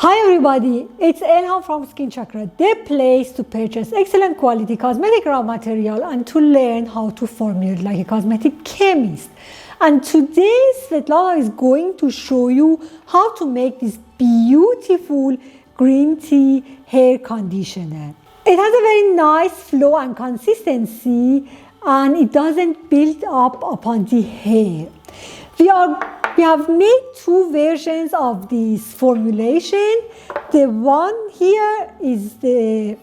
Hi everybody, it's Elham from Skin Chakra, the place to purchase excellent quality cosmetic raw material and to learn how to formulate like a cosmetic chemist. And today Svetlana is going to show you how to make this beautiful green tea hair conditioner. It has a very nice flow and consistency and it doesn't build up upon the hair. We have made two versions of this formulation. The one here is this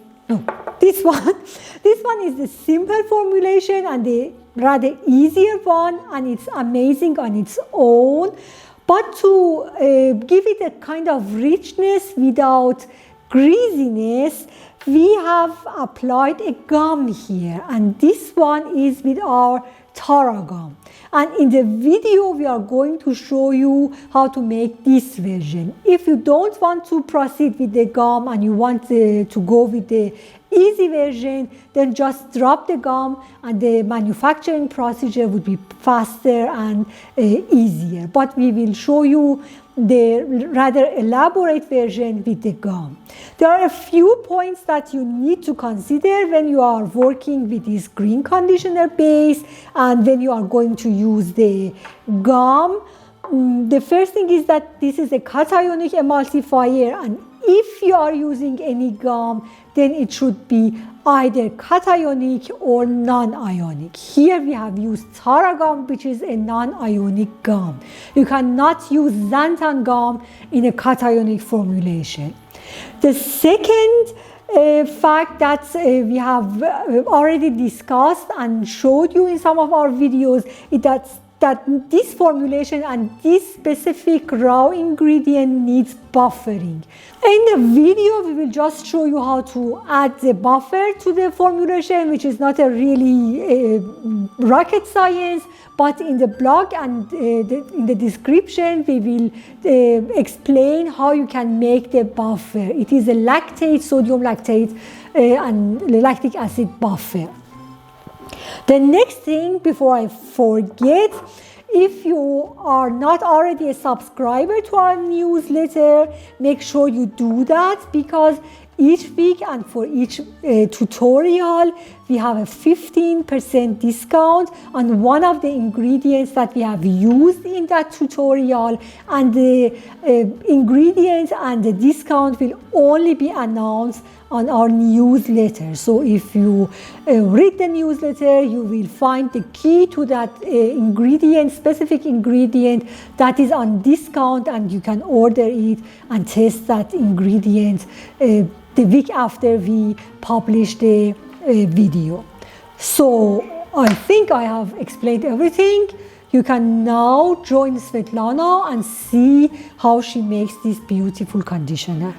one. This one is the simple formulation and the rather easier one, and it's amazing on its own. But to give it a kind of richness without greasiness, we have applied a gum here, and this one is with our Tara gum. And in the video, we are going to show you how to make this version. If you don't want to proceed with the gum and you want to go with the easy version, then just drop the gum and the manufacturing procedure would be faster and easier. But we will show you the rather elaborate version with the gum. There are a few points that you need to consider when you are working with this green conditioner base and when you are going to use the gum. The first thing is that this is a cationic emulsifier, and if you are using any gum, then it should be either cationic or non-ionic. Here we have used Tara gum, which is a non-ionic gum. You cannot use xanthan gum in a cationic formulation. The second fact that we have already discussed and showed you in some of our videos is that this formulation and this specific raw ingredient needs buffering. In the video, we will just show you how to add the buffer to the formulation, which is not a really rocket science, but in the blog and in the description, we will explain how you can make the buffer. It is a lactate, sodium lactate and lactic acid buffer. The next thing, before I forget, if you are not already a subscriber to our newsletter, make sure you do that, because each week and for each tutorial, we have a 15% discount on one of the ingredients that we have used in that tutorial, and the ingredients and the discount will only be announced on our newsletter. So if you read the newsletter, you will find the key to that specific ingredient that is on discount, and you can order it and test that ingredient the week after we publish the video. So I think I have explained everything. You can now join Svetlana and see how she makes this beautiful conditioner.